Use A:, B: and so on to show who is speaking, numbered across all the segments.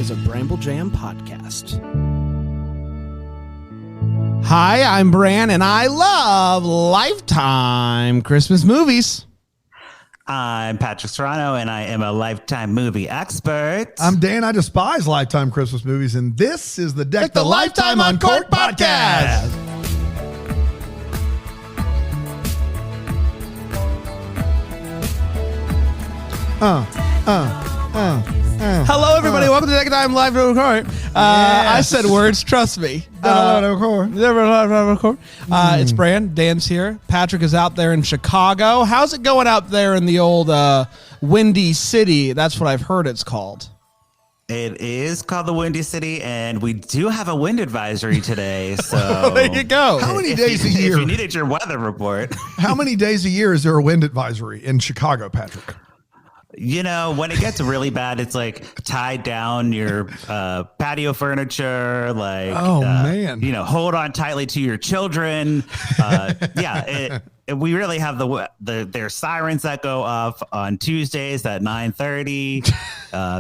A: is a Bramble Jam podcast. Hi, I'm Bran, and I love Lifetime Christmas movies.
B: I'm Patrick Serrano, and I am a Lifetime movie expert.
C: I'm Dan. I despise Lifetime Christmas movies, and this is the Deck the Lifetime Uncorked podcast.
A: Hello, everybody. Welcome to Deck the Lifetime Live Record. I said words. Trust me. It's Bran. Dan's here. Patrick is out there in Chicago. How's it going out there in the old Windy City? That's what I've heard it's called.
B: It is called the Windy City, and we do have a wind advisory today. So
A: there you go.
C: How many days a year?
B: If you needed your weather report.
C: How many days a year is there a wind advisory in Chicago, Patrick?
B: You know, when it gets really bad, it's like tie down your patio furniture, like,
C: man,
B: you know, hold on tightly to your children. We really have their sirens that go off on Tuesdays at 9:30.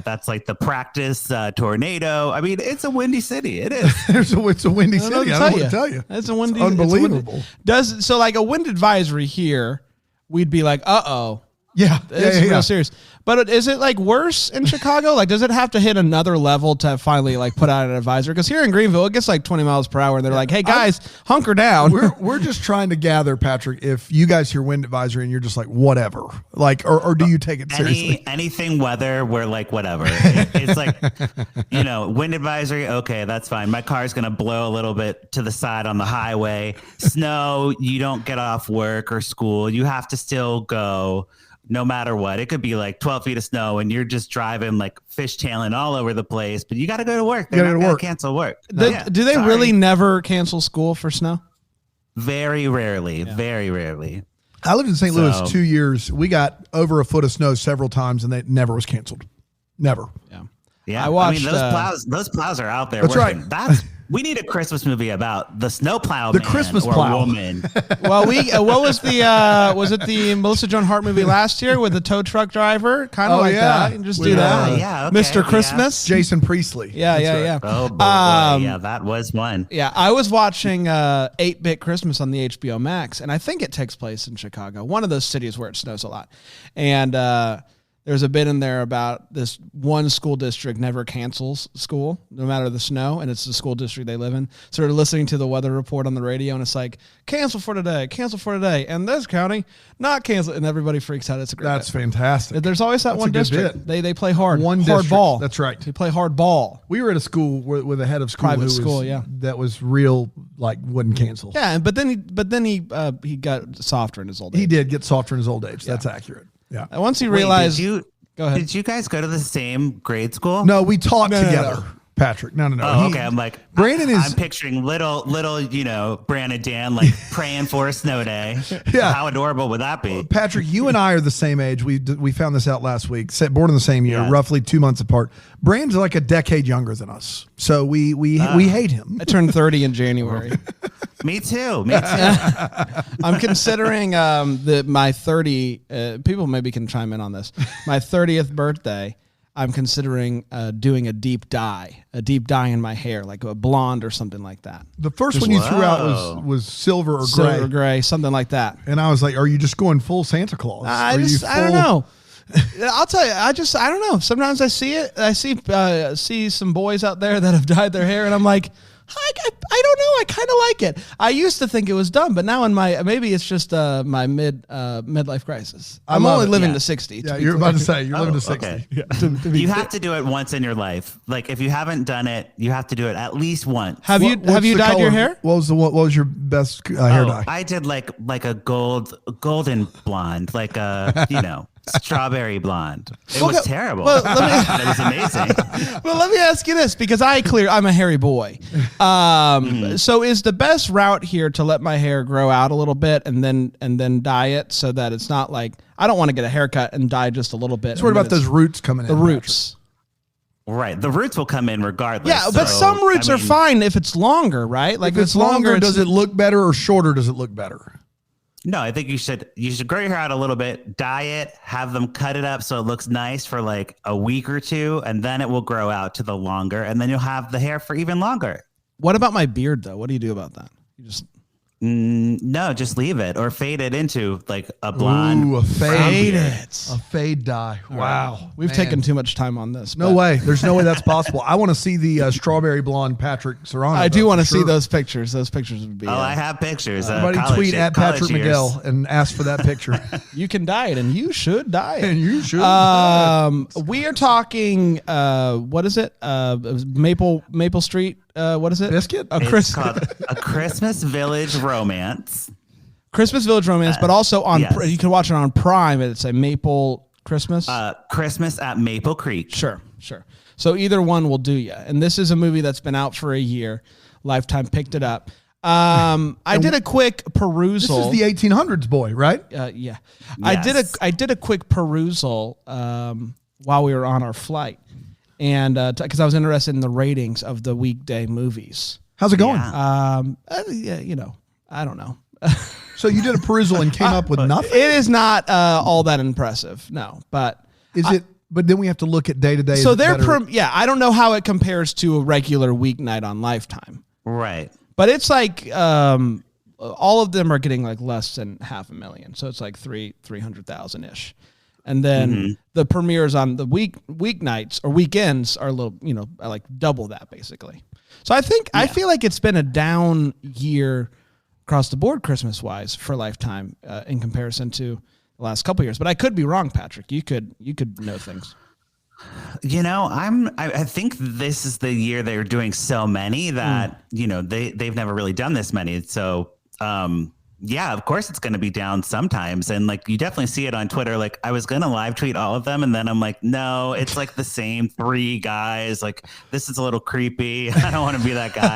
B: That's like the practice tornado. I mean, it's a windy city. It is.
C: It's a windy city. I don't want to tell you.
A: It's a windy.
C: Unbelievable.
A: So like a wind advisory here, we'd be like, uh-oh.
C: Yeah,
A: it's real serious. But is it like worse in Chicago? Like, does it have to hit another level to finally like put out an advisory? Because here in Greenville, it gets like 20 miles per hour, and they're like, "Hey guys, hunker down."
C: We're just trying to gather, Patrick. If you guys hear wind advisory and you're just like, whatever, like, or do you take it seriously?
B: Anything weather, we're like, whatever. It's like, you know, wind advisory. Okay, that's fine. My car's gonna blow a little bit to the side on the highway. Snow, you don't get off work or school. You have to still go. No matter what, it could be like 12 feet of snow and you're just driving like fishtailing all over the place, but you got to go to work. They're not going to cancel work.
A: Do they really never cancel school for snow?
B: Very rarely. Yeah. Very rarely.
C: I lived in St. Louis 2 years. We got over a foot of snow several times and it never was canceled. Never.
B: Yeah. Yeah. I mean, those plows are out there.
C: That's
B: working.
C: Right.
B: We need a Christmas movie about the snow plow
C: the
B: man
C: Christmas
B: or
C: plow
B: woman.
A: Well, what was the Melissa Joan Hart movie last year with the tow truck driver? Kind of that. You can just do that.
B: Yeah, okay,
A: Mr. Christmas.
C: Jason Priestley.
A: Yeah.
B: Oh, boy. Yeah, that was one.
A: Yeah, I was watching 8-Bit Christmas on the HBO Max, and I think it takes place in Chicago, one of those cities where it snows a lot. And there's a bit in there about this one school district never cancels school, no matter the snow, and it's the school district they live in. So they're listening to the weather report on the radio, and it's like, cancel for today, and this county, not cancel, and everybody freaks out. It's a great
C: That's
A: bit.
C: fantastic.
A: There's always that one district. They play hard.
C: Hard
A: ball.
C: That's right.
A: They play hard ball.
C: We were at a school with a head of school
A: Private school,
C: that was real, like wouldn't cancel.
A: Yeah, but then he got softer in his old age.
C: He did get softer in his old age. That's accurate. Yeah.
A: And once he realized,
B: go ahead. Did you guys go to the same grade school?
C: No, we taught together. No. Patrick, no.
B: Oh, okay. I'm like,
C: Brandon
B: I'm picturing little, you know, Bran and Dan like praying for a snow day.
C: Yeah.
B: How adorable would that be?
C: Patrick, you and I are the same age. We found this out last week. Born in the same year, roughly 2 months apart. Brand's like a decade younger than us, so we hate him.
A: I turned 30 in January.
B: Me too.
A: I'm considering my 30. People maybe can chime in on this. My 30th birthday. I'm considering doing a deep dye in my hair, like a blonde or something like that.
C: The first one you threw out was silver or gray.
A: Silver, gray, something like that.
C: And I was like, are you just going full Santa Claus?
A: I don't know. I'll tell you, I don't know. Sometimes I see it. I see some boys out there that have dyed their hair, and I'm like, I don't know. I kind of like it. I used to think it was dumb, but now maybe it's just my midlife crisis. I'm only living to 60.
C: Yeah, you're about to say you're living to 60.
B: Okay. Yeah. You have to do it once in your life. Like if you haven't done it, you have to do it at least once.
A: Have you dyed your hair?
C: What was your best hair dye?
B: I did like a golden blonde, like a strawberry blonde. It was terrible. Well, it was amazing.
A: Well, let me ask you this, because I'm a hairy boy. So is the best route here to let my hair grow out a little bit and then dye it so that it's not like, I don't want to get a haircut and dye just a little bit.
C: It's worried about those roots coming in.
A: The roots.
B: Right. The roots will come in regardless.
A: Yeah, but some roots are fine if it's longer, right? Like
C: if it's longer, does it look better or shorter does it look better?
B: No, I think you should grow your hair out a little bit, dye it, have them cut it up so it looks nice for like a week or two, and then it will grow out to the longer, and then you'll have the hair for even longer.
A: What about my beard though? What do you do about that? You just
B: no, just leave it or fade it into like a blonde.
C: Ooh, a fade
A: it.
C: A fade dye. Wow.
A: We've taken too much time on this.
C: No way. There's no way that's possible. I want to see the strawberry blonde Patrick Serrano.
A: I do want to see those pictures. Those pictures would be.
B: I have pictures.
C: Everybody tweet at Patrick Miguel and ask for that picture.
A: You can dye it, and you should dye it.
C: And you should.
A: We are talking. What is it? Maple Street. What is it?
C: Biscuit?
B: It's called A Christmas Village Romance.
A: Christmas Village Romance, but also on
B: yes.
A: you can watch it on Prime. It's a Maple Christmas.
B: Christmas at Maple Creek.
A: Sure. So either one will do you. And this is a movie that's been out for a year. Lifetime picked it up. I did a quick perusal.
C: This is the 1800s boy, right?
A: Yeah.
B: Yes.
A: I did a quick perusal while we were on our flight. And because I was interested in the ratings of the weekday movies.
C: How's it going?
A: Yeah, I don't know.
C: So you did a perusal and came up with nothing?
A: It is not all that impressive, no. But
C: is it? But then we have to look at day to day.
A: So I don't know how it compares to a regular weeknight on Lifetime.
B: Right.
A: But it's like all of them are getting like less than 500,000. So it's like 300,000 ish. And then the premieres on the weeknights or weekends are a little, like double that basically. So I feel like it's been a down year across the board Christmas wise for Lifetime in comparison to the last couple of years. But I could be wrong, Patrick. You could know things.
B: I think this is the year they're doing so many that they've never really done this many. So yeah, of course it's going to be down sometimes. And like, you definitely see it on Twitter. Like I was going to live tweet all of them. And then I'm like, no, it's like the same 3 guys. Like this is a little creepy. I don't want to be that guy.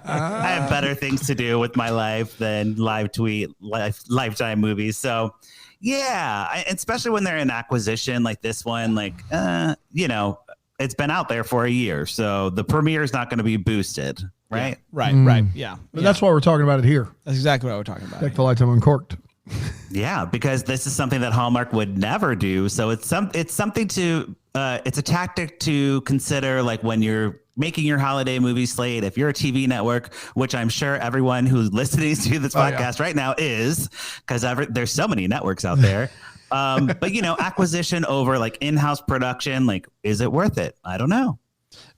B: I have better things to do with my life than live tweet Lifetime movies. So yeah, especially when they're in acquisition like this one, like, it's been out there for a year. So the premiere is not going to be boosted. Right.
A: Right. Yeah.
C: But that's why we're talking about it here.
A: That's exactly what we're talking about.
C: Back to Lifetime Uncorked.
B: Yeah, because this is something that Hallmark would never do. So it's something to it's a tactic to consider, like when you're making your holiday movie slate. If you're a TV network, which I'm sure everyone who's listening to this podcast right now is, because there's so many networks out there. But acquisition over like in-house production, like, is it worth it? I don't know.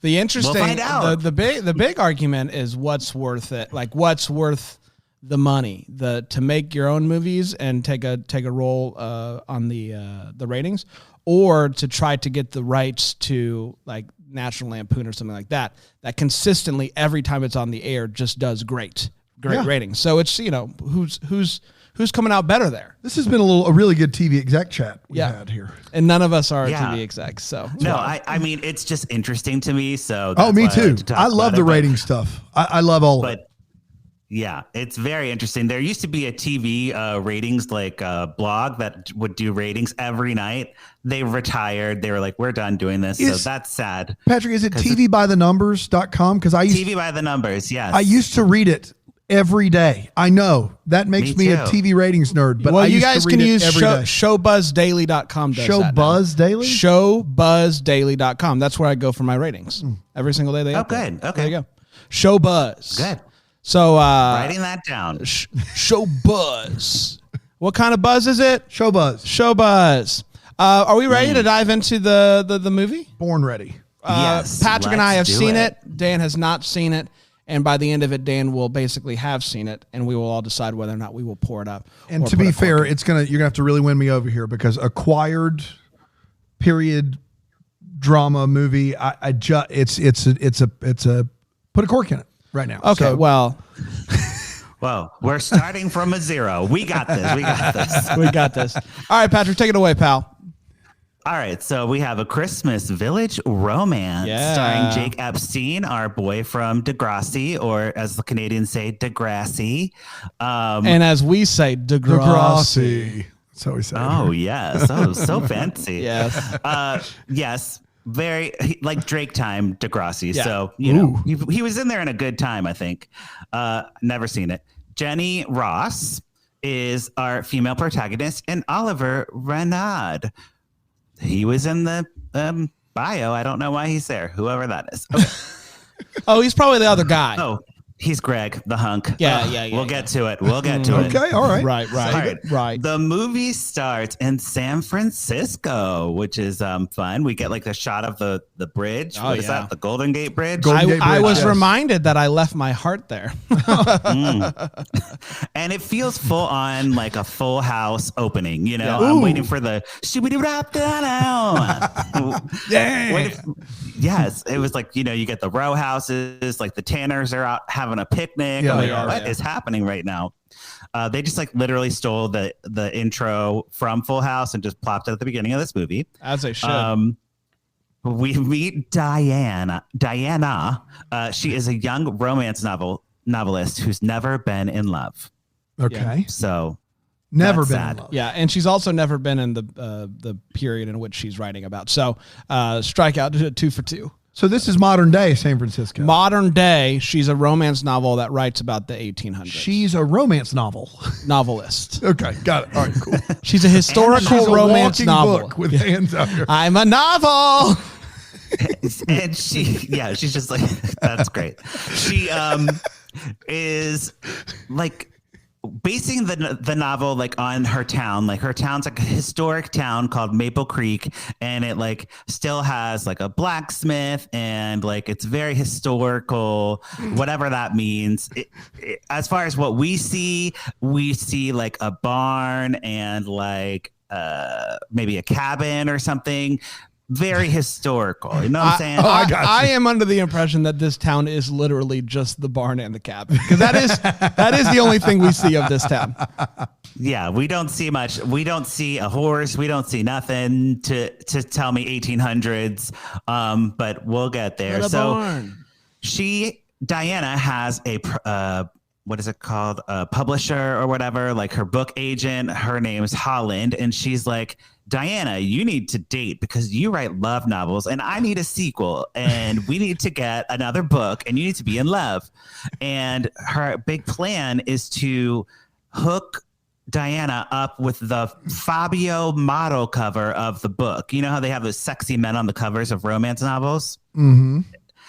A: The interesting,
B: we'll find out.
A: The big argument is what's worth it. Like what's worth the money, to make your own movies and take a role on the ratings, or to try to get the rights to like National Lampoon or something like that consistently every time it's on the air just does great ratings. So it's who's coming out better there.
C: This has been a really good TV exec chat we had here.
A: And none of us are TV execs. So
B: no, I mean, it's just interesting to me. So
C: me too. I love the rating stuff. I love all of it.
B: Yeah, it's very interesting. There used to be a TV ratings blog that would do ratings every night. They retired. They were like, we're done doing this. So that's sad.
C: Patrick, is it tvbythenumbers.com? Because I used
B: TV by the Numbers. Yes.
C: I used to read it every day. I know that makes me a TV ratings nerd, but I
A: you
C: used
A: guys
C: to read
A: can use
C: showbuzzdaily.com.
A: Showbuzzdaily.com. Showbuzzdaily.com. That's where I go for my ratings every single day.
B: Good. Okay.
A: There you go. Showbuzz.
B: Good.
A: So
B: writing that down.
A: Showbuzz. What kind of buzz is it?
C: Showbuzz.
A: Are we ready to dive into the movie?
C: Born ready.
B: Yes.
A: Patrick and I have seen
B: it.
A: Dan has not seen it. And by the end of it, Dan will basically have seen it, and we will all decide whether or not we will pour it up.
C: And to be fair, you're gonna have to really win me over here, because acquired period drama movie, it's a put a cork in it right now.
A: Okay, well,
B: we're starting from a 0. We got this.
A: We got this. All right, Patrick, take it away, pal.
B: All right, so we have A Christmas Village Romance starring Jake Epstein, our boy from Degrassi, or as the Canadians say, Degrassi.
A: And as we say, Degrassi.
C: That's how we say it.
B: Oh, yes. Oh, so fancy.
A: Yes.
B: Yes. Very like Drake time Degrassi.
A: Yeah.
B: So, he was in there in a good time, I think. Never seen it. Jenny Ross is our female protagonist, and Oliver Renaud. He was in the bio. I don't know why he's there. Whoever that is. Okay.
A: Oh, he's probably the other guy.
B: Oh, he's Greg, the hunk.
A: Yeah.
B: We'll get to it. We'll get to it.
C: Okay, all right.
A: Right.
B: The movie starts in San Francisco, which is fun. We get like the shot of the bridge. What is that? The Golden Gate Bridge?
A: I was reminded that I left my heart there.
B: And it feels full on like a Full House opening. You know,
C: Yeah.
B: I'm waiting for the yeah. Yes, it was like, you know, you get the row houses, like the Tanners are out having a picnic.
C: Yeah,
B: What is happening right now? They just like literally stole the intro from Full House and just plopped it at the beginning of this movie.
A: As they should.
B: We meet Diana. She is a young romance novelist who's never been in love.
C: Okay.
B: So
C: Never
B: that's
C: been
B: sad.
C: in love.
A: Yeah, and she's also never been in the period in which she's writing about. So strike out 2 for 2.
C: So this is modern day San Francisco.
A: Modern day, she's a romance novel that writes about the 1800s.
C: She's a romance
A: novelist.
C: Okay, got it. All right, cool.
A: She's a historical
C: She's a
A: romance
C: walking
A: novel.
C: book with hands out here.
A: I'm a novel.
B: And she's just like, that's great. She is like basing the novel like on her town. Like her town's like a historic town called Maple Creek, and it like still has like a blacksmith, and like it's very historical, whatever that means. As far as what we see like a barn and like maybe a cabin or something. Very historical. You know what I'm saying?
C: I got you.
A: I am under the impression that this town is literally just the barn and the cabin, because that is the only thing we see of this town.
B: Yeah, we don't see much. We don't see a horse. We don't see nothing to tell me 1800s. But we'll get there.
A: Barn.
B: Diana has a what is it called? A publisher or whatever, like her book agent. Her name is Holland, and she's like, Diana, you need to date because you write love novels and I need a sequel and we need to get another book and you need to be in love. And her big plan is to hook Diana up with the Fabio model cover of the book. You know how they have those sexy men on the covers of romance novels?
C: Mm-hmm.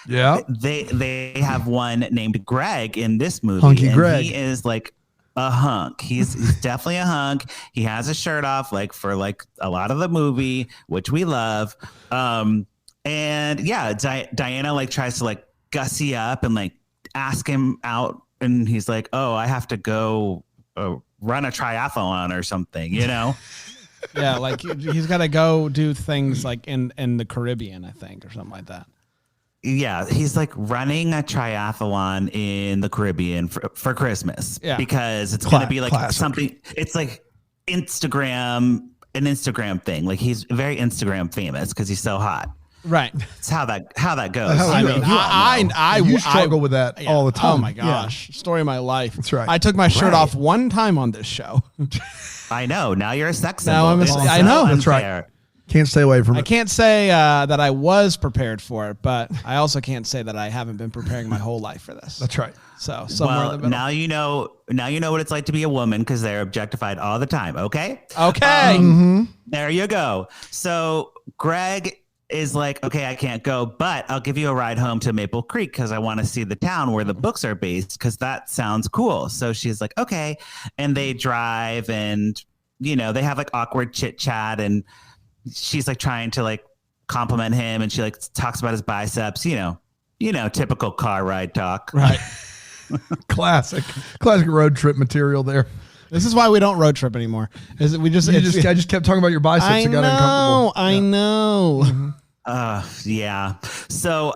C: Yeah.
B: They have one named Greg in this movie.
C: Hunky
B: and
C: Greg.
B: He is like a hunk. He's definitely a hunk. He has his shirt off like for like a lot of the movie, which we love. And yeah, Diana like tries to like gussy up and like ask him out, and he's like, "Oh, I have to go run a triathlon or something," you know?
A: Yeah, like he's got to go do things like in the Caribbean, I think, or something like that.
B: Yeah, he's like running a triathlon in the Caribbean for Christmas. Yeah, because it's going to be like something. It's like an Instagram thing. Like he's very Instagram famous because he's so hot.
A: Right.
B: It's how that goes.
C: You struggle with that all the time.
A: Oh my gosh, story of my life.
C: That's right.
A: I took my shirt off one time on this show.
B: I know. Now you're a sex symbol.
A: Now I know.
C: That's right. Can't stay away from it.
A: I can't say that I was prepared for it, but I also can't say that I haven't been preparing my whole life for this.
C: That's right.
A: So somewhere in the middle.
B: Now you know what it's like to be a woman because they're objectified all the time. Okay. There you go. So Greg is like, okay, I can't go, but I'll give you a ride home to Maple Creek because I want to see the town where the books are based because that sounds cool. So she's like, okay, and they drive, and they have like awkward chit chat, and she's like trying to like compliment him, and she like talks about his biceps, typical car ride talk.
A: Right.
C: Classic road trip material there.
A: This is why we don't road trip anymore. I
C: just kept talking about your biceps and got uncomfortable.
A: I know.
C: Mm-hmm.
B: Yeah. So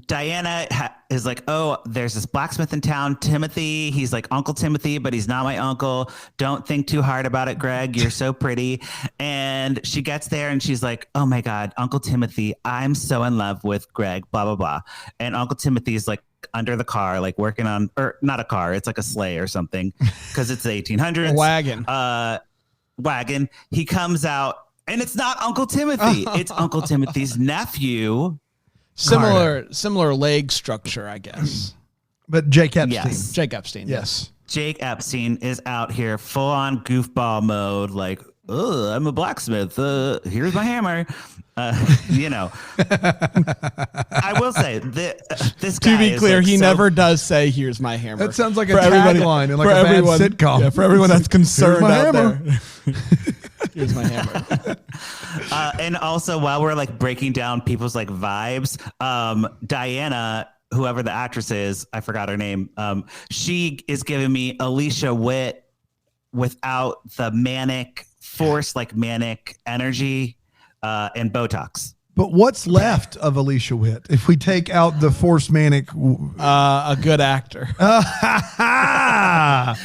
B: Diana is like, oh, there's this blacksmith in town, Timothy. He's like Uncle Timothy, but he's not my uncle. Don't think too hard about it, Greg. You're so pretty. And she gets there and she's like, oh my God, Uncle Timothy, I'm so in love with Greg, blah, blah, blah. And Uncle Timothy's like under the car, like working on, or not a car, it's like a sleigh or something because it's the 1800s. Wagon. He comes out. And it's not Uncle Timothy. It's Uncle Timothy's nephew.
A: Similar leg structure, I guess.
C: But Jake Epstein.
B: Yes.
A: Jake Epstein.
C: Yes.
B: Jake Epstein is out here full on goofball mode, like, oh, I'm a blacksmith. Here's my hammer. You know, I will say this guy.
A: To be clear,
B: like
A: he never does say, "Here's my hammer."
C: That sounds like a tagline in like a bad sitcom.
A: Yeah, for everyone that's concerned out
C: hammer.
A: there. Here's my hammer.
B: And also, while we're like breaking down people's like vibes, Diana, whoever the actress is, I forgot her name. She is giving me Alicia Witt without the forced manic energy and Botox.
C: But what's left of Alicia Witt if we take out the forced manic?
A: A good actor.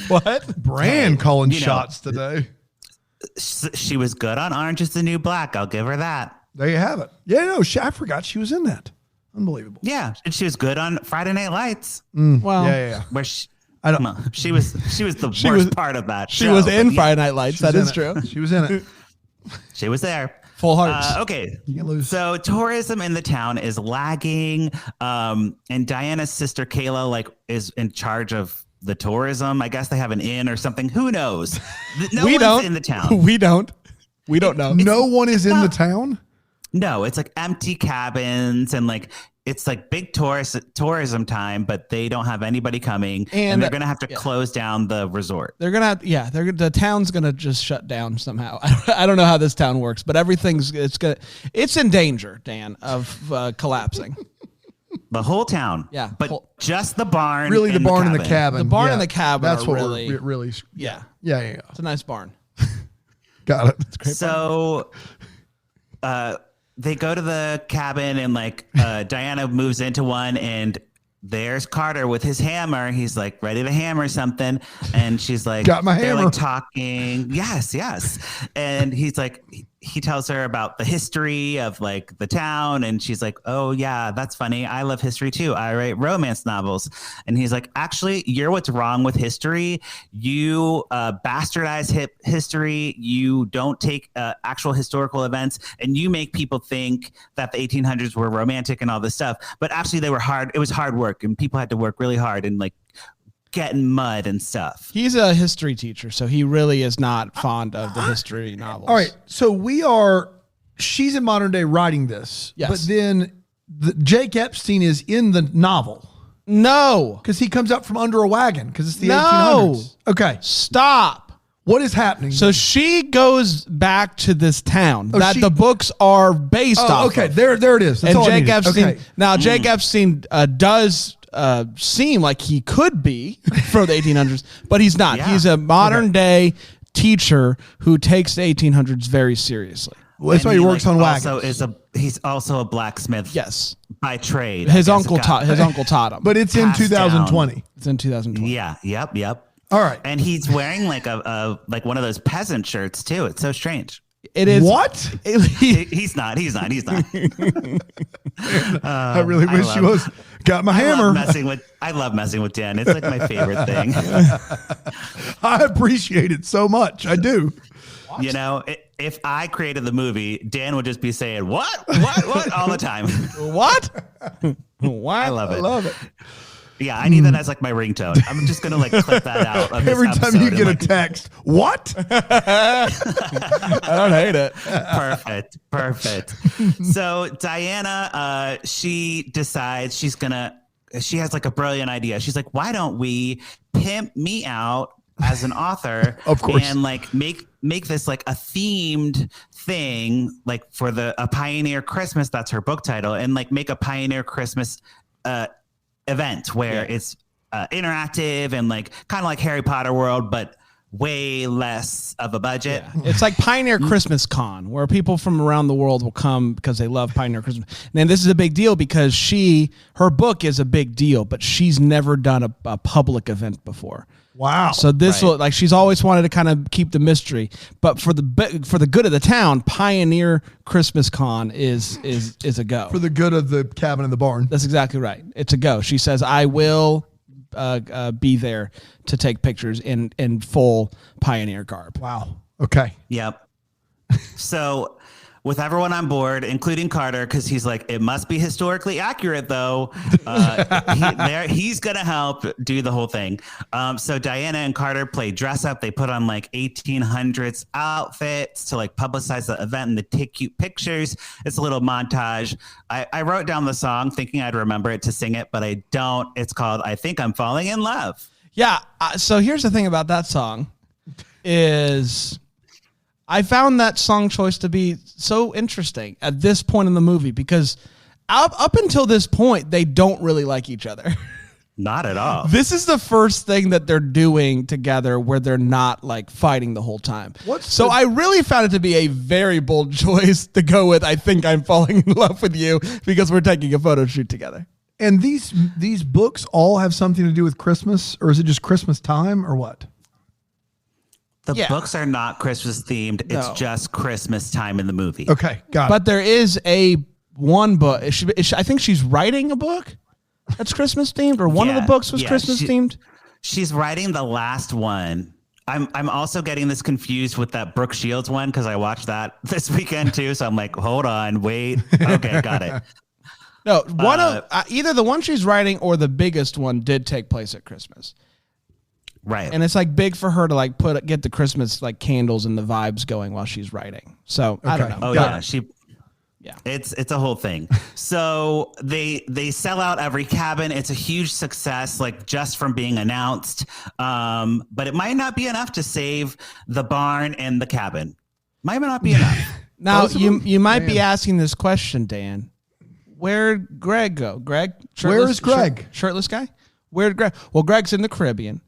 C: What? Brand calling shots today.
B: She was good on Orange is the New Black. I'll give her that.
C: There you have it. Yeah, no, I forgot she was in that. Unbelievable.
B: Yeah, and she was good on Friday Night Lights.
A: Well,
C: yeah.
B: Where she was the worst part of that.
A: She was in Friday Night Lights. That is true.
C: She was in it.
B: She was there.
A: Full hearts.
B: Okay. So tourism in the town is lagging. And Diana's sister Kayla is in charge of the tourism. I guess they have an inn or something. Who knows? No one's in the town.
A: We don't know.
C: No one is in the town?
B: No, it's like empty cabins and it's like big tourism time, but they don't have anybody coming, and they're gonna have to close down the resort.
A: They're gonna the town's gonna just shut down somehow. I don't know how this town works, but it's in danger, Dan, of collapsing.
B: The whole town, but just the barn.
C: Really, the barn and the cabin.
A: The barn and the cabin.
C: That's
A: are
C: what
A: really,
C: really.
A: Yeah.
C: It's
A: a nice barn.
C: Got it.
A: It's great.
B: So, they go to the cabin and Diana moves into one and there's Carter with his hammer. He's like ready to hammer something. And she's like,
C: got my hammer.
B: They're like talking. Yes. And he's like, he tells her about the history of the town. And she's like, oh yeah, that's funny. I love history too. I write romance novels. And he's like, actually, you're what's wrong with history. You bastardize history. You don't take actual historical events and you make people think that the 1800s were romantic and all this stuff. But actually they were hard. It was hard work and people had to work really hard and get in mud and stuff.
A: He's a history teacher, so he really is not fond of the history novels.
C: All right, so she's in modern day writing this, but then Jake Epstein is in the novel.
A: No.
C: Because he comes up from under a wagon because it's the 1800s. Okay.
A: Stop.
C: What is happening?
A: So she goes back to this town that the books are based off
C: okay,
A: of.
C: there it is. That's
A: and
C: all
A: Jake Epstein.
C: Okay.
A: Now, Jake Epstein does seem like he could be from the 1800s, but he's not.
B: Yeah.
A: He's a modern day teacher who takes the 1800s very seriously.
C: Well, that's why he works on wagons.
B: He's also a blacksmith.
A: Yes,
B: by trade.
A: His uncle taught him.
C: But it's in 2020.
B: Down.
A: It's in 2020.
B: Yeah. Yep.
C: All right.
B: And he's wearing a one of those peasant shirts too. It's so strange.
A: It is
C: what?
B: He's not.
C: I really wish he was. Got my hammer.
B: I love messing with Dan. It's my favorite thing.
C: I appreciate it so much. I do.
B: What? You know, if I created the movie, Dan would just be saying what all the time.
A: What?
B: I love it.
C: I love it.
B: Yeah, I need that as my ringtone. I'm just gonna clip that out of
C: every
B: this
C: time you get a text. What?
A: I don't hate it.
B: Perfect. So Diana, she decides she has a brilliant idea. She's like, why don't we pimp me out as an author
C: of course,
B: and make this a themed thing for a Pioneer Christmas. That's her book title, and make a Pioneer Christmas event where it's interactive and kind of like Harry Potter World, but way less of a budget.
A: Yeah. It's like Pioneer Christmas Con, where people from around the world will come because they love Pioneer Christmas. And this is a big deal because her book is a big deal, but she's never done a public event before.
C: Wow.
A: So this will she's always wanted to kind of keep the mystery, but for the good of the town, Pioneer Christmas Con is a go.
C: For the good of the cabin in the barn.
A: That's exactly right. It's a go. She says, I will be there to take pictures in full Pioneer garb.
C: Wow. Okay.
B: Yep. So with everyone on board, including Carter, because he's like, it must be historically accurate, though. He's going to help do the whole thing. So Diana and Carter play dress up. They put on like 1800s outfits to like publicize the event, and they take cute pictures. It's a little montage. I wrote down the song thinking I'd remember it to sing it, but I don't. It's called I Think I'm Falling in Love.
A: Yeah. So here's the thing about that song is I found that song choice to be so interesting at this point in the movie because up until this point, they don't really like each other.
B: Not at all.
A: This is the first thing that they're doing together where they're not like fighting the whole time. I really found it to be a very bold choice to go with I Think I'm Falling in Love with You because we're taking a photo shoot together.
C: And these books all have something to do with Christmas, or is it just Christmas time, or what?
B: The books are not Christmas themed. It's just Christmas time in the movie.
C: Okay, got it.
A: But there is one book. I think she's writing a book that's Christmas themed, or one of the books was Christmas themed.
B: She's writing the last one. I'm also getting this confused with that Brooke Shields one because I watched that this weekend too. So I'm like, hold on, wait. Okay, got it.
A: No, one of either the one she's writing or the biggest one did take place at Christmas.
B: Right.
A: And it's like big for her to like get the Christmas like candles and the vibes going while she's writing. So I don't know.
B: Oh yeah. It's a whole thing. So they sell out every cabin. It's a huge success, like just from being announced. But it might not be enough to save the barn and the cabin. Might not be enough.
A: Now you might be asking this question, Dan. Where'd Greg go? Greg?
C: Where is Greg?
A: Shirtless guy? Where'd Greg? Well, Greg's in the Caribbean.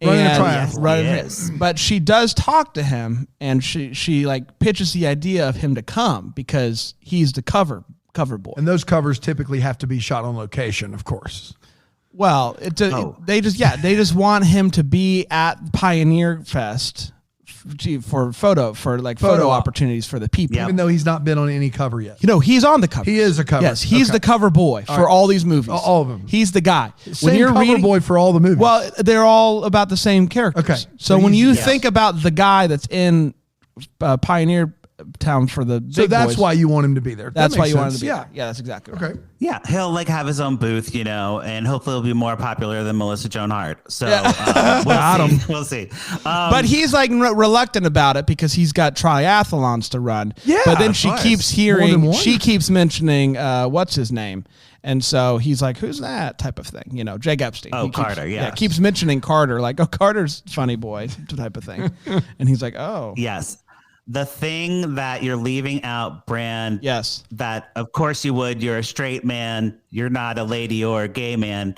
C: Running a triathlon.
A: But she does talk to him, and she like pitches the idea of him to come because he's the cover boy.
C: And those covers typically have to be shot on location, of course.
A: Well, they just want him to be at Pioneer Fest for photo opportunities for the people.
C: Even though he's not been on any cover yet.
A: He's on the cover.
C: He is a cover.
A: Yes, he's the cover boy for all these movies.
C: All of them.
A: He's the guy.
C: Same cover boy for all the movies.
A: Well, they're all about the same characters.
C: Okay.
A: So when you think about the guy that's in Pioneer Town for the big
C: so that's
A: boys,
C: why you want him to be there.
A: That's why you want him to be
C: there.
A: there. Yeah, that's exactly right.
C: Okay.
B: Yeah, he'll like have his own booth, and hopefully he'll be more popular than Melissa Joan Hart. So we'll see.
A: But he's like reluctant about it because he's got triathlons to run.
C: Yeah,
A: but then she keeps mentioning what's his name. And so he's like, who's that type of thing? Jake Epstein.
B: Oh, Carter, yeah.
A: Keeps mentioning Carter, like, oh, Carter's funny boy type of thing. And he's like, oh.
B: Yes. The thing that you're leaving out, Bran,
A: yes,
B: that of course you would. You're a straight man. You're not a lady or a gay man.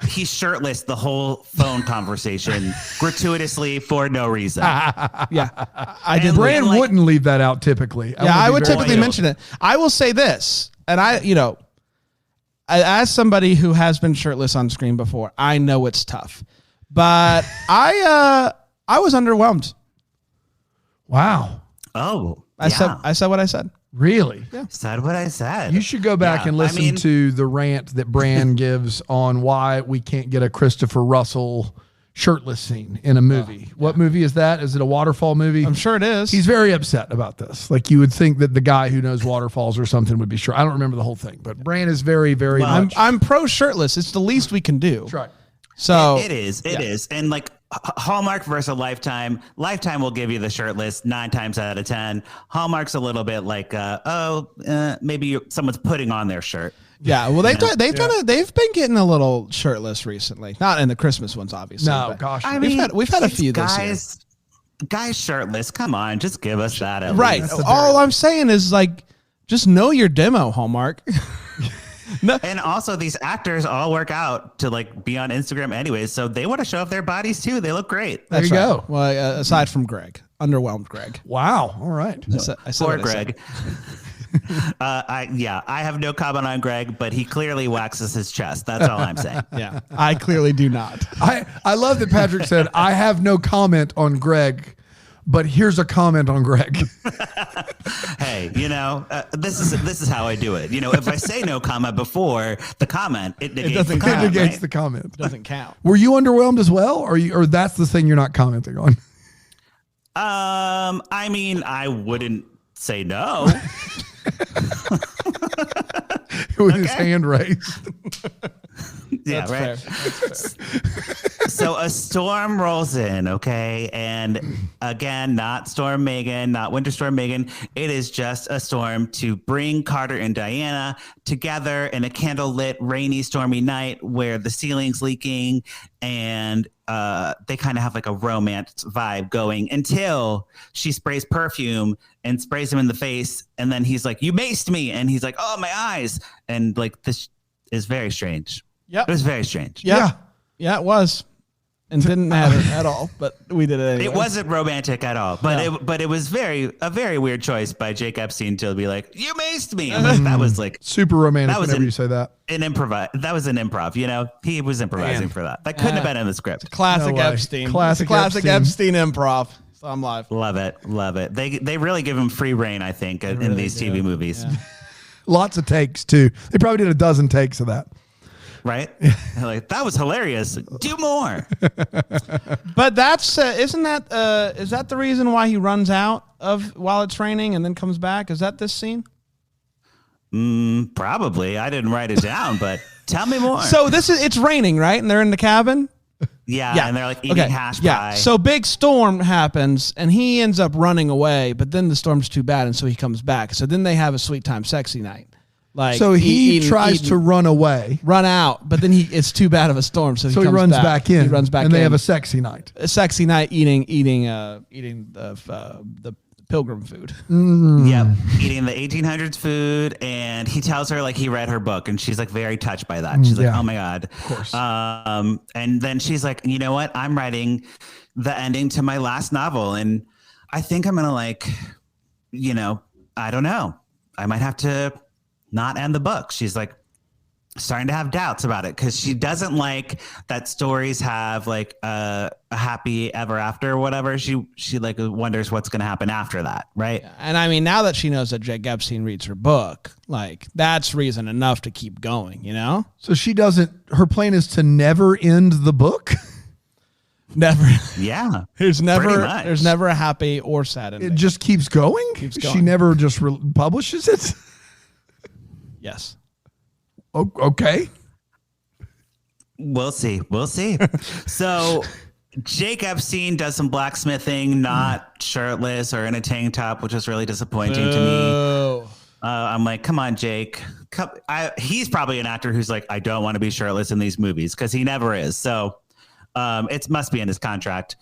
B: He's shirtless the whole phone conversation, gratuitously for no reson.
A: Yeah,
C: Bran wouldn't leave that out typically.
A: I would typically mention it. I will say this, and as somebody who has been shirtless on screen before, I know it's tough, but I was underwhelmed.
C: Wow.
B: Oh,
A: I said what I said.
C: Really?
A: Yeah.
B: Said what I said.
C: You should go back and listen to the rant that Bran gives on why we can't get a Christopher Russell shirtless scene in a movie. What movie is that? Is it a waterfall movie?
A: I'm sure it is.
C: He's very upset about this. Like you would think that the guy who knows waterfalls or something would be sure. I don't remember the whole thing, but Bran is very, very much.
A: I'm pro shirtless. It's the least we can do.
C: That's right.
B: So it is. And like Hallmark versus Lifetime. Lifetime will give you the shirtless 9 times out of 10. Hallmark's a little bit like, maybe someone's putting on their shirt.
A: Yeah, well, they've been getting a little shirtless recently. Not in the Christmas ones, obviously.
C: No, gosh,
A: we've had a few this year.
B: Guys shirtless. Come on, just give us that. At
A: right.
B: least.
A: All I'm saying is like, just know your demo, Hallmark.
B: No. And also these actors all work out to like be on Instagram anyways, so they want to show off their bodies too. They look great.
A: There you go. Well, aside from Greg, underwhelmed Greg.
C: Wow. All right.
A: I said
B: poor Greg. I have no comment on Greg, but he clearly waxes his chest. That's all I'm saying.
A: Yeah, I clearly do not.
C: I love that Patrick said, I have no comment on Greg, but here's a comment on Greg.
B: Hey, this is how I do it. If I say no comment before the comment, it negates the comment.
C: It negates the comment.
A: It doesn't count.
C: Were you underwhelmed as well, or that's the thing you're not commenting on?
B: I wouldn't say no.
C: With his hand raised.
B: Yeah, right. So a storm rolls in, okay? And again, not Storm Megan, not Winter Storm Megan. It is just a storm to bring Carter and Diana together in a candlelit, rainy, stormy night where the ceiling's leaking and they kind of have like a romance vibe going until she sprays perfume and sprays him in the face. And then he's like, "You maced me." And he's like, "Oh, my eyes." And like, this is very strange.
A: Yep.
B: It was very strange.
A: Yeah, it was. And didn't matter at all, but we did it anyway.
B: It wasn't romantic at all, but it was a very weird choice by Jake Epstein to be like, "You maced me." And like, that was like
C: super romantic whenever you say that.
B: That was an improv, you know? He was improvising for that. That couldn't have been in the script.
A: Classic Epstein. Classic Epstein improv. So I'm live.
B: Love it. They really give him free reign, I think, in these TV movies.
A: Yeah.
C: Lots of takes too. They probably did a dozen takes of that.
B: Right? Like, that was hilarious. Do more.
A: But that's is that the reason why he runs out of while it's raining and then comes back? Is that this scene?
B: Probably. I didn't write it down, but tell me more.
A: So it's raining, right? And they're in the cabin.
B: Yeah, and they're like eating hash pie.
A: Yeah. So big storm happens and he ends up running away, but then the storm's too bad and so he comes back. So then they have a sweet time sexy night. Like,
C: so he tries to run away,
A: run out, but then it's too bad of a storm, so he
C: runs back in.
A: He runs back in,
C: and they have a sexy night.
A: A sexy night eating the pilgrim food.
B: Yep, eating the 1800s food, and he tells her like he read her book, and she's like very touched by that. She's like, "Oh my god!"
C: Of course.
B: And then she's like, "You know what? I'm writing the ending to my last novel, and I think I'm gonna I don't know. I might have to." Not end the book. She's like starting to have doubts about it because she doesn't like that stories have like a happy ever after or whatever. She like wonders what's going to happen after that, right?
A: Yeah. And I mean, now that she knows that Jake Epstein reads her book, like that's reason enough to keep going, you know?
C: So she doesn't. Her plan is to never end the book.
A: Never.
B: Yeah.
A: There's never a happy or sad ending.
C: It just keeps going. She never just publishes it.
A: Yes.
C: Oh, okay.
B: We'll see. So Jake Epstein does some blacksmithing, not shirtless or in a tank top, which was really disappointing to me. I'm like, come on, Jake. He's probably an actor who's like, I don't want to be shirtless in these movies because he never is. So it must be in his contract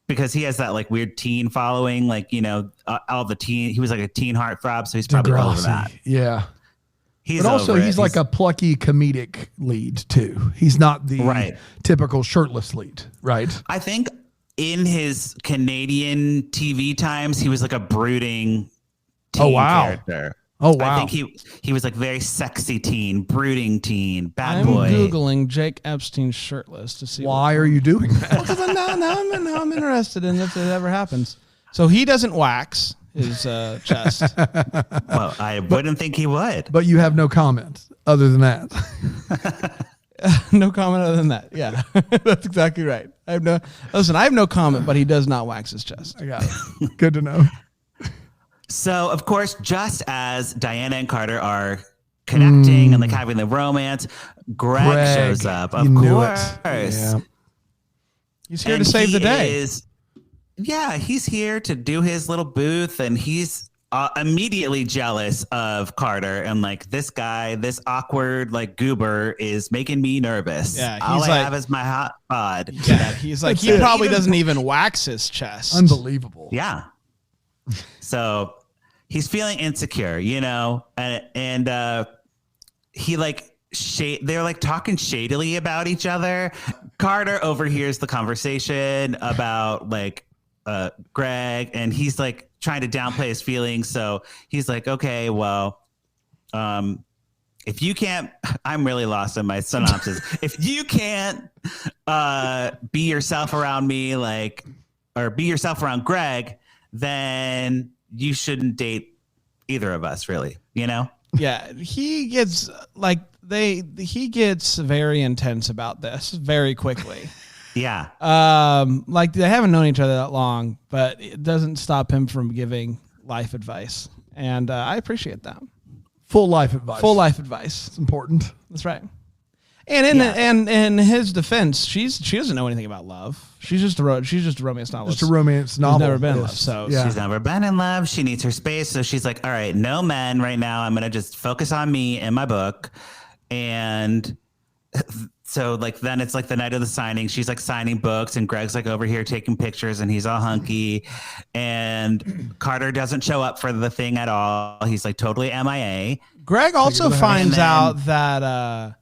B: because he has that like weird teen following, like, he was like a teen heartthrob. So he's probably all over that.
C: Yeah. But also, he's like a plucky comedic lead, too. He's not the typical shirtless lead, right?
B: I think in his Canadian TV times, he was like a brooding teen character.
C: Oh, wow.
B: I think he was like very sexy teen, brooding teen, bad
A: I'm
B: boy.
A: I'm Googling Jake Epstein shirtless to see.
C: Why are you doing that?
A: Because now I'm interested in if it ever happens. So he doesn't wax his chest.
B: Well, I wouldn't think he would.
C: But you have no comment other than that.
A: No comment other than that. Yeah, that's exactly right. I have no comment, but he does not wax his chest.
C: I got it. Good to know.
B: So, of course, just as Diana and Carter are connecting and like having the romance, Greg shows up. Of course.
A: Yeah. He's here to save the day.
B: He's here to do his little booth, and he's immediately jealous of Carter. And like, this guy, this awkward like goober is making me nervous.
A: Yeah,
B: all I have is my hot bod.
A: Yeah, he's like, he probably doesn't even wax his chest.
C: Unbelievable.
B: Yeah. So he's feeling insecure, and he like they're like talking shadily about each other. Carter overhears the conversation about like Greg, and he's like trying to downplay his feelings. So he's like, okay, well, if you can't, I'm really lost in my synopsis. If you can't be yourself around me, or be yourself around Greg, then you shouldn't date either of us, really,
A: Yeah, he gets he gets very intense about this very quickly.
B: Yeah.
A: Like they haven't known each other that long, but it doesn't stop him from giving life advice. And I appreciate that.
C: Full life advice.
A: Full life advice.
C: It's important.
A: That's right. And in his defense, she doesn't know anything about love. She's just a romance novelist.
C: Just a romance novel.
A: She's never been in love. So
C: Yeah.
B: She's never been in love. She needs her space. So she's like, all right, no men right now. I'm going to just focus on me and my book. And so like, then it's like the night of the signing. She's like signing books and Greg's like over here taking pictures and he's all hunky. And Carter doesn't show up for the thing at all. He's like totally MIA.
A: Greg also finds out that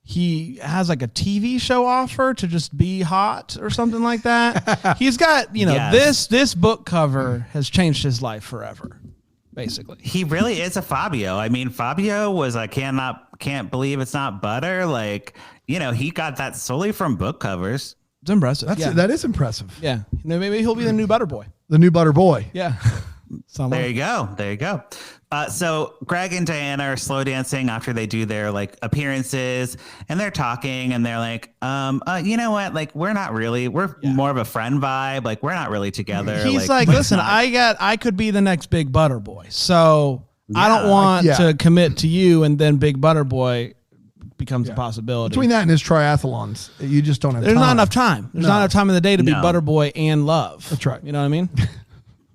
A: he has like a TV show offer to just be hot or something like that. He's got, this book cover has changed his life forever, basically.
B: He really is a Fabio. I mean, Fabio was I can't believe it's not butter. Like, he got that solely from book covers.
A: It's impressive.
C: That is impressive.
A: Yeah. Maybe he'll be the new butter boy.
C: The new butter boy.
A: Yeah.
B: There you go. So Greg and Diana are slow dancing after they do their like appearances and they're talking and they're like, you know what? Like, we're more of a friend vibe. Like, we're not really together.
A: He's like listen, I could be the next big butter boy. So I don't want to commit to you. And then big butter boy becomes a possibility.
C: Between that and his triathlons, you just don't have
A: There's
C: time.
A: not enough time. There's not enough time in the day to be butter boy and love.
C: That's right.
A: You know what I mean?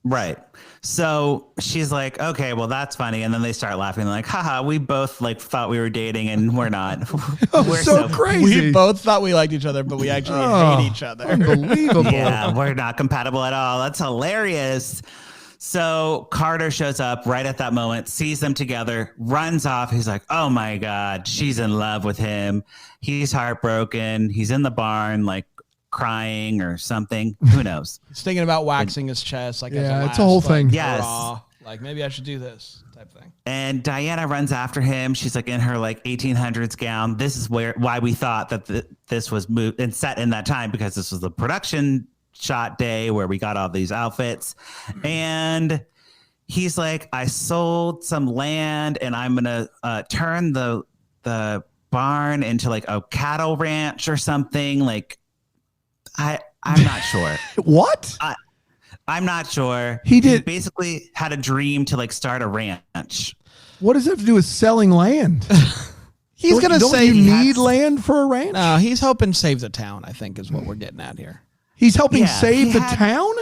B: Right. So she's like, okay, well, that's funny. And then they start laughing. They're like, haha, we both like thought we were dating and we're not.
C: We're so crazy.
A: We both thought we liked each other, but we actually hate each other.
C: Unbelievable.
B: Yeah, we're not compatible at all. That's hilarious. So Carter shows up right at that moment, sees them together, runs off. He's like, oh my God, she's in love with him. He's heartbroken. He's in the barn, like crying or something. Who knows?
A: He's thinking about waxing his chest. Like,
C: it's a whole thing.
B: Yes.
A: Like, maybe I should do this type thing.
B: And Diana runs after him. She's like in her like 1800s gown. This is why we thought that this was moved and set in that time, because this was the production shot day where we got all these outfits. And he's like, I sold some land and I'm going to turn the barn into like a cattle ranch or something. Like, I'm not sure.
C: What?
B: I'm not sure.
C: He
B: basically had a dream to like start a ranch.
C: What does that have to do with selling land?
A: He's going to say
C: you need land for a ranch?
A: No, he's hoping to save the town, I think is what we're getting at here.
C: He's helping save the town?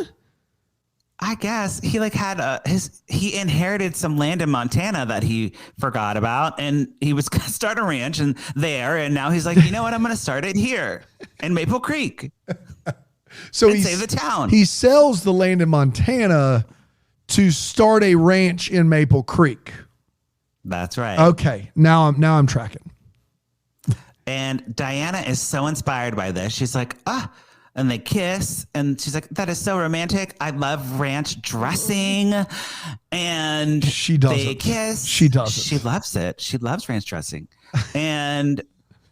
B: I guess he like had he inherited some land in Montana that he forgot about, and he was going to start a ranch and now he's like, you know what? I'm going to start it here in Maple Creek.
C: So
B: he save the town.
C: He sells the land in Montana to start a ranch in Maple Creek.
B: That's right.
C: Okay. Now I'm tracking.
B: And Diana is so inspired by this. She's like, and they kiss, and she's like, that is so romantic. I love ranch dressing. And they kiss.
C: She does.
B: She loves it. She loves ranch dressing. And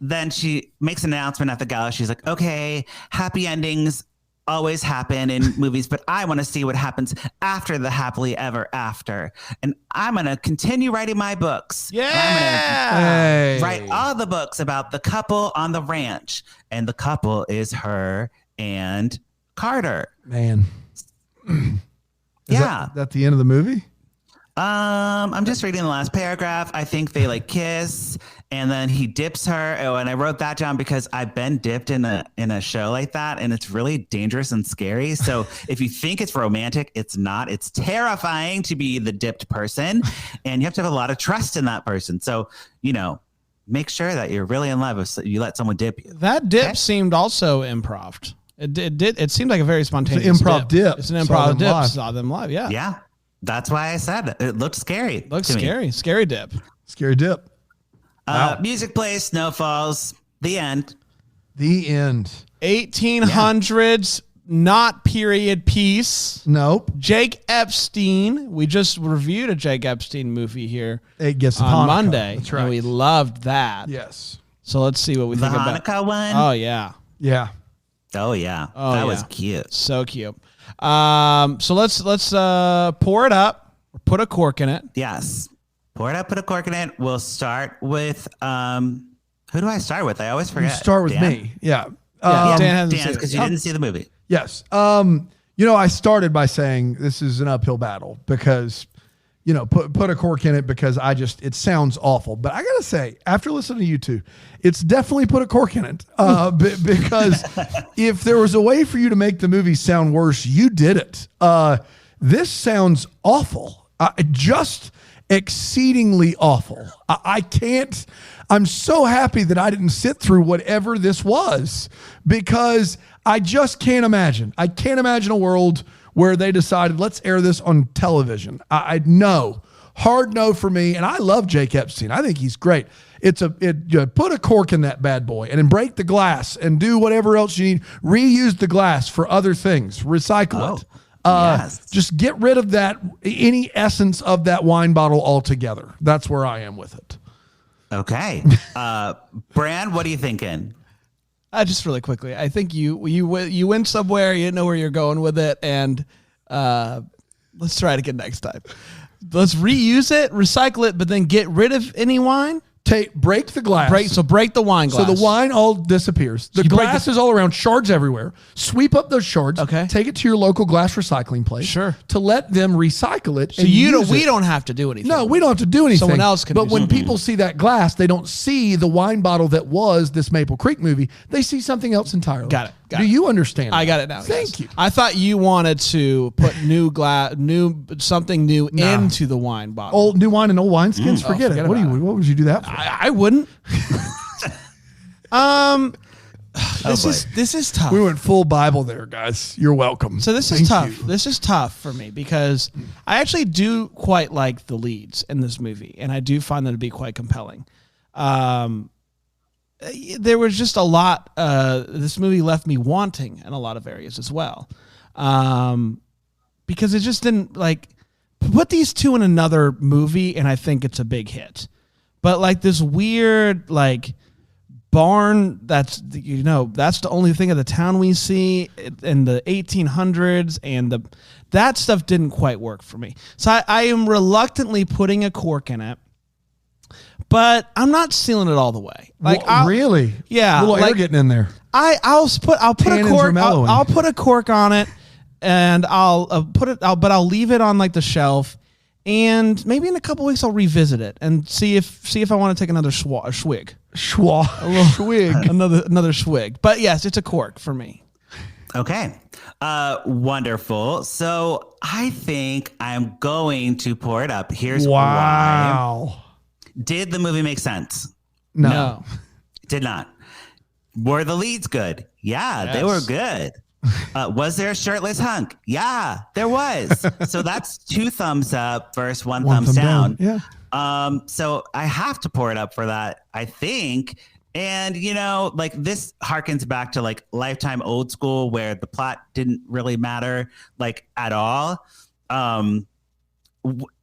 B: then she makes an announcement at the gala. She's like, okay, happy endings always happen in movies, but I want to see what happens after the happily ever after. And I'm going to continue writing my books.
A: Yeah.
B: I'm going to write all the books about the couple on the ranch. And the couple is her and Carter.
C: Man. Is that the end of the movie?
B: I'm just reading the last paragraph. I think they like kiss, and then he dips her. Oh, and I wrote that down because I've been dipped in a show like that, and it's really dangerous and scary. So if you think it's romantic, it's not. It's terrifying to be the dipped person, and you have to have a lot of trust in that person. So, make sure that you're really in love if you let someone dip you.
A: That dip seemed also improv. It seemed like a very spontaneous
C: improv dip.
A: It's an improv dip. Saw them live. Yeah.
B: Yeah. That's why I said it looked scary.
A: Looks scary. Scary dip.
C: Scary dip.
B: Wow. Music plays, snow falls. The end.
C: The end.
A: 1800s, not period piece.
C: Nope.
A: Jake Epstein. We just reviewed a Jake Epstein movie here
C: on
A: Monday.
C: That's right.
A: And we loved that.
C: Yes.
A: So let's see what we think about
B: the Hanukkah one.
A: Oh yeah.
C: Yeah.
B: Oh yeah. That was cute.
A: So cute. So let's pour it up or put a cork in it.
B: Yes. Pour it up, put a cork in it. We'll start with who do I start with? I always forget.
C: You start with me. Yeah.
A: Dan
B: because you didn't see the movie.
C: Yes. I started by saying this is an uphill battle because, put a cork in it because it sounds awful. But I gotta say, after listening to you two, it's definitely put a cork in it. Because if there was a way for you to make the movie sound worse, you did it. This sounds awful. Just exceedingly awful. I can't. I'm so happy that I didn't sit through whatever this was, because I just can't imagine. I can't imagine a world where they decided, let's air this on television. I know, hard no for me. And I love Jake Epstein. I think he's great. Put a cork in that bad boy and then break the glass and do whatever else you need. Reuse the glass for other things. Recycle it.
B: Yes.
C: Just get rid of any essence of that wine bottle altogether. That's where I am with it.
B: Okay. Bran, what are you thinking?
A: Just really quickly, I think you went somewhere, you didn't know where you're going with it, and let's try it again next time. Let's reuse it, recycle it, but then get rid of any wine.
C: Break the glass.
A: Break the wine glass.
C: So the wine all disappears. The glass is all around, shards everywhere. Sweep up those shards.
A: Okay.
C: Take it to your local glass recycling place.
A: Sure.
C: To let them recycle it.
A: So we don't have to do anything.
C: No, we don't have to do anything.
A: Someone else can.
C: But when people see that glass, they don't see the wine bottle that was this Maple Creek movie. They see something else entirely.
A: Got it.
C: Do you understand?
A: I got it now.
C: Thank you.
A: I thought you wanted to put something new into the wine bottle.
C: New wine and old wineskins. Forget it. What would you do that for?
A: I wouldn't. This is tough.
C: We went full Bible there, guys. You're welcome.
A: So this is tough. This is tough for me because I actually do quite like the leads in this movie, and I do find them to be quite compelling. There was just a lot. This movie left me wanting in a lot of areas as well, because it just didn't put these two in another movie, and I think it's a big hit. But this weird barn that's the only thing of the town we see in the 1800s, and that stuff didn't quite work for me. So I am reluctantly putting a cork in it. But I'm not sealing it all but
C: really?
A: Yeah.
C: A little air getting in there.
A: I'll put a cork on it, and I'll leave it on the shelf, and maybe in a couple weeks I'll revisit it and see if I want to take another swig. Another swig. But yes, it's a cork for me.
B: Okay. Wonderful. So I think I'm going to pour it up. Here's why. Did the movie make sense?
C: No.
B: Did not. Were the leads good? Yeah, yes. They were good. Was there a shirtless hunk? Yeah, there was. So that's 2 thumbs up versus 1 thumbs down.
C: Yeah.
B: So I have to pour it up for that, I think. And, this harkens back to Lifetime Old School, where the plot didn't really matter at all.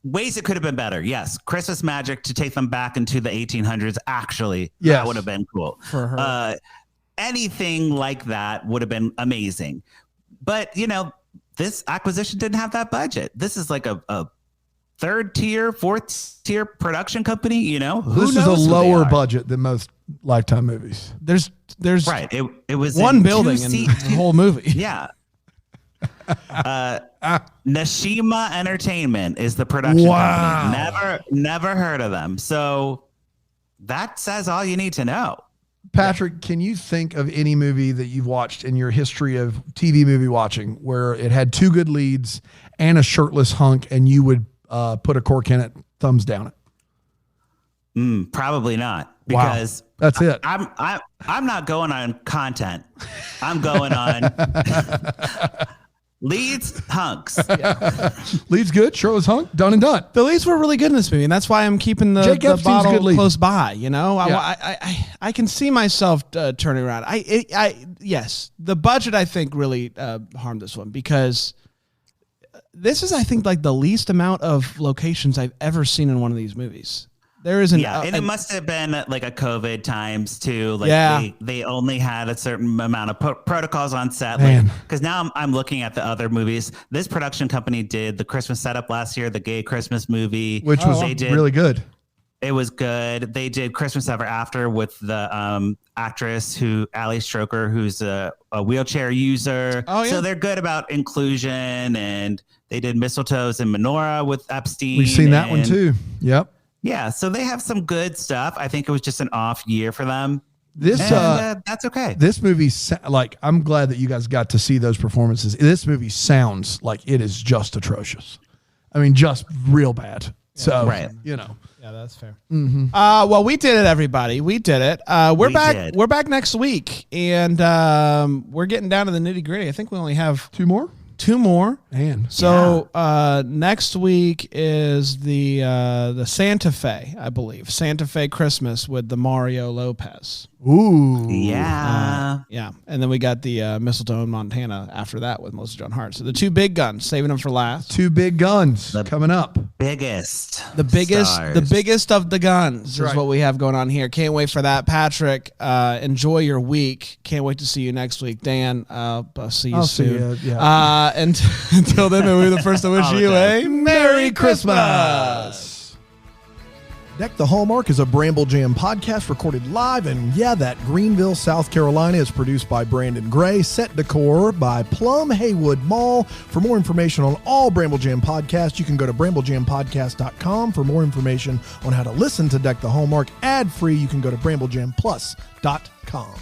B: Ways it could have been better. Yes. Christmas magic to take them back into the 1800s. Actually, that would have been cool. For her. Anything like that would have been amazing. But, this acquisition didn't have that budget. This is a 3rd tier, 4th tier production company,
C: This is a lower budget than most Lifetime movies.
A: There's
B: right. It was
A: one building in the whole movie.
B: Yeah. Nashima Entertainment is the production company. Never heard of them. So that says all you need to know.
C: Patrick, can you think of any movie that you've watched in your history of TV movie watching where it had 2 good leads and a shirtless hunk, and you would put a cork in it, thumbs down it?
B: Probably not, because
C: that's it.
B: I'm not going on content. I'm going on leads, hunks. Yeah.
C: Leads good, shirtless hunk, done and done.
A: The leads were really good in this movie, and that's why I'm keeping the bottle close by. I can see myself turning around. Yes, the budget I think really harmed this one, because this is, I think, the least amount of locations I've ever seen in one of these movies. There isn't.
B: Yeah, and it must have been a COVID times too. They only had a certain amount of protocols on set. Because now I'm looking at the other movies. This production company did the Christmas setup last year, the Gay Christmas movie,
C: which was really good.
B: It was good. They did Christmas Ever After with the actress Ali Stroker, who's a wheelchair user.
A: Oh, yeah.
B: So they're good about inclusion, and they did Mistletoes and Menorah with Epstein.
C: We've seen that one too. Yep.
B: Yeah, so they have some good stuff. I think it was just an off year for them. That's okay.
C: This movie, like, I'm glad that you guys got to see those performances. This movie sounds like it is just atrocious. I mean, just real bad. So,
B: right.
C: You know.
A: Yeah, that's fair.
C: Mm-hmm.
A: Well, we did it, everybody. We did it. We're back.
B: Did.
A: We're back next week, and we're getting down to the nitty gritty. I think we only have
C: Two more. Man.
A: So next week is the Santa Fe, I believe, Santa Fe Christmas with the Mario Lopez.
C: Ooh.
B: Yeah.
A: Yeah, and then we got the Mistletoe in Montana after that with Melissa Joan Hart. So the two big guns, saving them for last.
C: Two big guns coming up.
B: Biggest.
A: The biggest of the guns is
C: right.
A: what we have going on here. Can't wait for that, Patrick. Enjoy your week. Can't wait to see you next week, Dan. I'll see you soon.
C: See you, yeah.
A: And until then, we're the first to wish you a Merry Christmas.
C: Deck the Hallmark is a Bramble Jam podcast recorded live in, that Greenville, South Carolina. Is produced by Brandon Gray. Set decor by Plum Haywood Mall. For more information on all Bramble Jam podcasts, you can go to bramblejampodcast.com. For more information on how to listen to Deck the Hallmark ad-free, you can go to bramblejamplus.com.